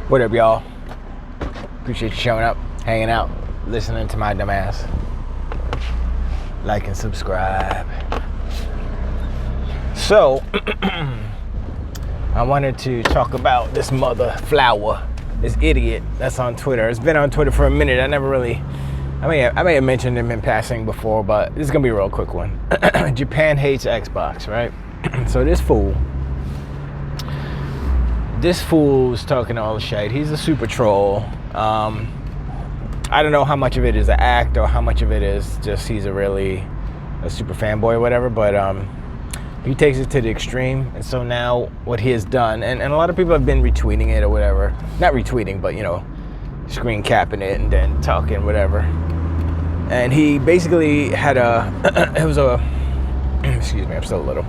What up, y'all? Appreciate you showing up, hanging out, listening to my dumb ass. Like and subscribe. So, I wanted to talk about this mother flower, this idiot that's on Twitter. It's been on Twitter for a minute. I may have mentioned him in passing before, but this is gonna be a real quick one. Japan hates Xbox, right? So this fool's talking all the shit. He's a super troll. I don't know how much of it is an act or how much of it is just he's a super fanboy or whatever, but he takes it to the extreme. And so now what he has done, and a lot of people have been retweeting it or whatever. Not retweeting, but, screen capping it and then talking whatever. And he basically had excuse me, I'm still a little.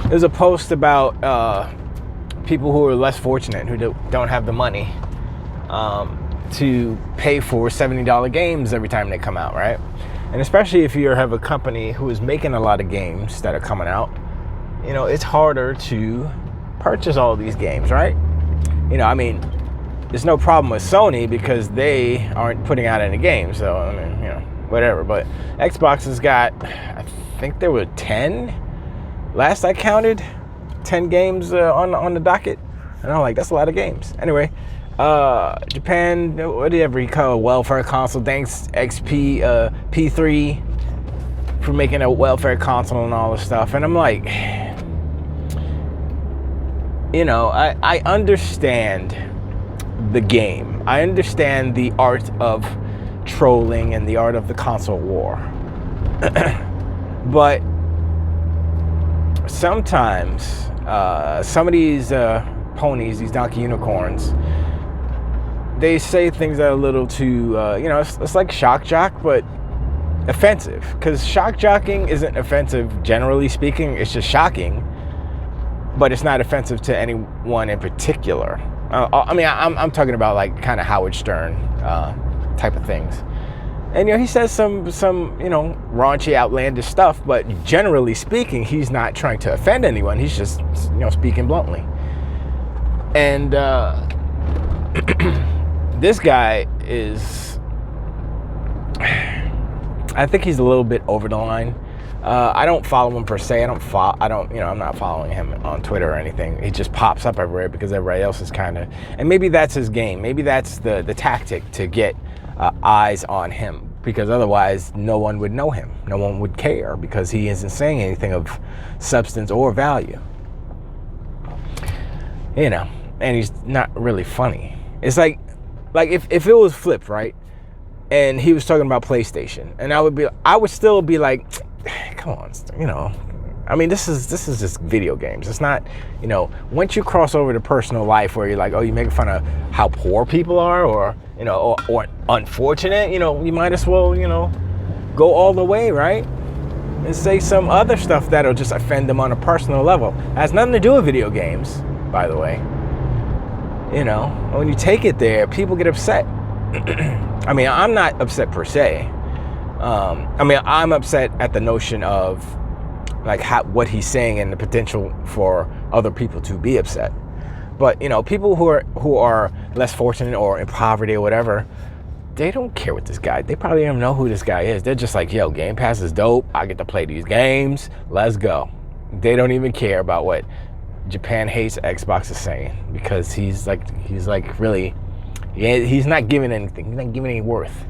It was a post about people who are less fortunate, who don't have the money to pay for $70 games every time they come out, right? And especially if you have a company who is making a lot of games that are coming out, it's harder to purchase all these games, right? There's no problem with Sony because they aren't putting out any games, so, whatever. But Xbox has got, I think there were 10, last I counted, 10 games on the docket. And I'm like, that's a lot of games. Anyway, Japan, whatever you call a welfare console, thanks XP P3 for making a welfare console and all this stuff. And I'm like, I understand the game. I understand the art of trolling and the art of the console war. But sometimes some of these ponies, these donkey unicorns, they say things that are a little too, it's like shock jock, but offensive. Because shock jocking isn't offensive, generally speaking. It's just shocking, but it's not offensive to anyone in particular. I'm talking about like kind of Howard Stern type of things. And, he says some raunchy, outlandish stuff, but generally speaking, he's not trying to offend anyone. He's just, speaking bluntly. And this guy is, I think he's a little bit over the line. I don't follow him per se. I'm not following him on Twitter or anything. He just pops up everywhere because everybody else is kind of, and maybe that's his game. Maybe that's the tactic to get eyes on him, because otherwise no one would know him. No one would care because he isn't saying anything of substance or value. And he's not really funny. It's like if it was flipped, right? And he was talking about PlayStation, and I would still be like, come on, this is just video games. It's not, once you cross over to personal life where you're like, oh, you make fun of how poor people are, or or unfortunate, you might as well, go all the way, right? And say some other stuff that'll just offend them on a personal level. It has nothing to do with video games, by the way. When you take it there, people get upset. I'm not upset per se. I'm upset at the notion of like what he's saying and the potential for other people to be upset. But people who are less fortunate or in poverty or whatever, they don't care what this guy. They probably don't even know who this guy is. They're just like, yo, Game Pass is dope. I get to play these games. Let's go. They don't even care about what Japan hates Xbox is saying, because he's not giving anything. He's not giving any worth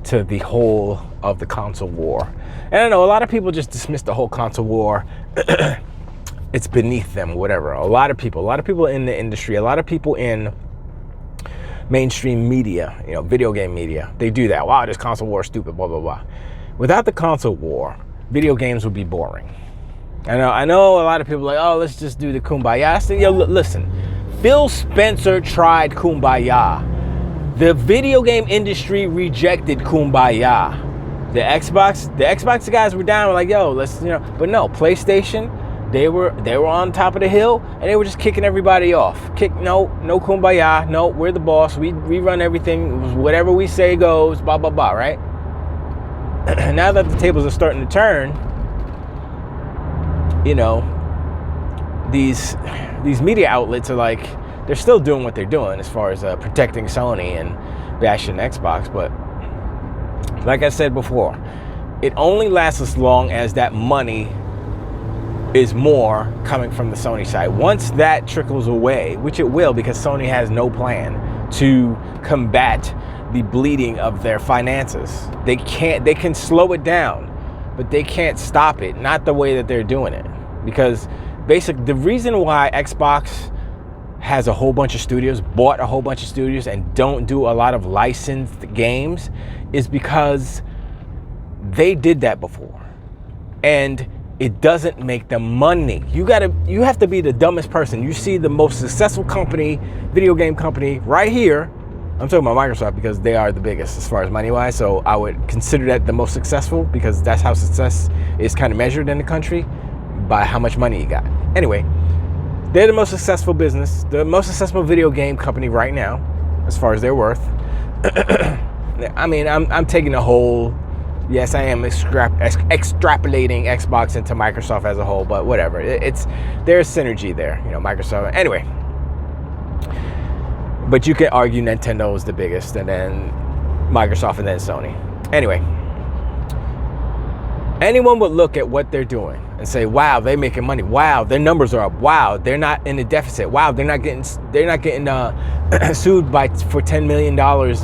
to the whole of the console war. And I know a lot of people just dismiss the whole console war. It's beneath them, whatever. A lot of people in the industry, a lot of people in mainstream media, video game media, they do that. Wow, this console war is stupid, blah, blah, blah. Without the console war, video games would be boring. I know a lot of people are like, oh, let's just do the kumbaya thing. Yo, listen, Phil Spencer tried kumbaya. The video game industry rejected kumbaya. The Xbox guys were down, were like, yo, let's, but no, PlayStation, they were on top of the hill and they were just kicking everybody off. No kumbaya, no, we're the boss, we run everything, whatever we say goes, blah, blah, blah, right? Now that the tables are starting to turn, these media outlets are like, they're still doing what they're doing as far as protecting Sony and bashing Xbox. But like I said before, it only lasts as long as that money is more coming from the Sony side. Once that trickles away, which it will, because Sony has no plan to combat the bleeding of their finances. They can slow it down, but they can't stop it, not the way that they're doing it. Because basically the reason why Xbox has a whole bunch of studios, bought a whole bunch of studios, and don't do a lot of licensed games is because they did that before. And it doesn't make them money. You have to be the dumbest person. You see the most successful company, video game company right here. I'm talking about Microsoft because they are the biggest as far as money wise. So I would consider that the most successful because that's how success is kind of measured in the country, by how much money you got. Anyway, they're the most successful business, the most successful video game company right now, as far as their worth. I mean, I'm taking the whole, yes, I am extrapolating Xbox into Microsoft as a whole, but whatever. There's synergy there, you know, Microsoft. Anyway, but you can argue Nintendo is the biggest, and then Microsoft, and then Sony. Anyway, anyone would look at what they're doing and say, wow, they're making money. Wow, their numbers are up. Wow, they're not in a deficit. Wow, they're not getting sued for $10 million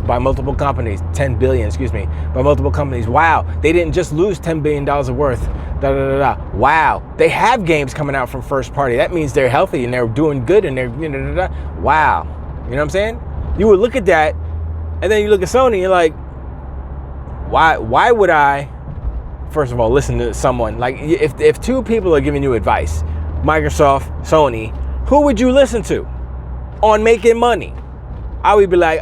by multiple companies, 10 billion, excuse me, by multiple companies. Wow, they didn't just lose $10 billion of worth. Da, da, da, da. Wow, they have games coming out from first party. That means they're healthy and they're doing good and they're, you know, da, da, da. Wow, you know what I'm saying? You would look at that, and then you look at Sony, and you're like, why would I, first of all, listen to someone? Like, if two people are giving you advice, Microsoft, Sony, who would you listen to on making money? I would be like,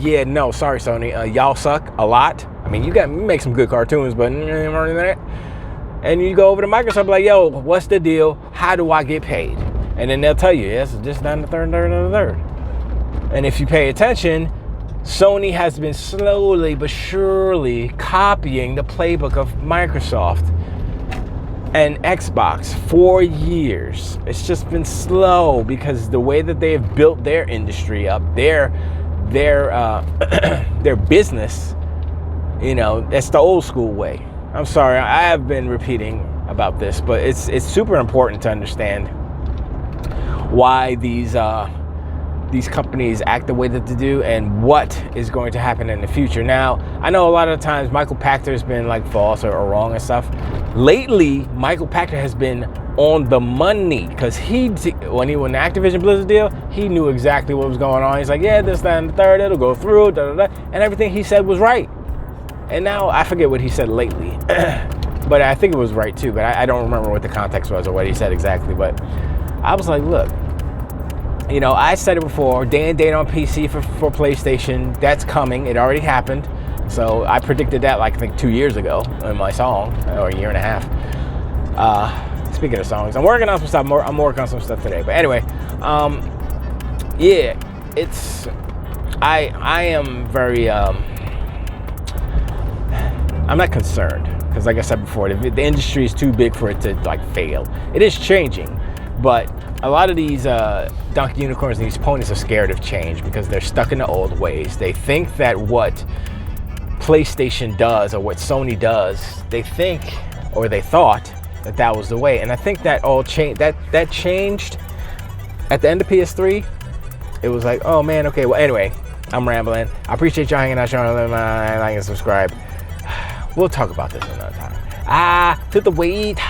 yeah, no, sorry, Sony, y'all suck a lot. I mean, you make some good cartoons, but and you go over to Microsoft, like, yo, what's the deal? How do I get paid? And then they'll tell you, yes, it's just down the third. And if you pay attention, Sony has been slowly but surely copying the playbook of Microsoft and Xbox for years. It's just been slow because the way that they have built their industry up, their business, you know, that's the old school way. I'm sorry, I have been repeating about this, but it's super important to understand why these companies act the way that they do and what is going to happen in the future. Now, I know a lot of times Michael Pachter has been like false or wrong and stuff. Lately, Michael Pachter has been on the money because when he won the Activision Blizzard deal, he knew exactly what was going on. He's like, yeah, this, that, and the third, it'll go through, da, da, da, and everything he said was right. And now I forget what he said lately, but I think it was right too, but I don't remember what the context was or what he said exactly. But I was like, look, you know, I said it before, day and date on PC for PlayStation, that's coming. It already happened. So I predicted that like I think 2 years ago in my song, or a year and a half. Speaking of songs, I'm working on some stuff. I'm working on some stuff today. But anyway, yeah, I am very, I'm not concerned. Because like I said before, the industry is too big for it to like fail. It is changing, but a lot of these donkey unicorns and these ponies are scared of change because they're stuck in the old ways. They think that what PlayStation does or what Sony does, they think or they thought that was the way. And I think that all changed. That changed at the end of PS3. It was like, oh man, okay. Well, anyway, I'm rambling. I appreciate y'all hanging out, showing like and subscribe. We'll talk about this another time. Tiltowait.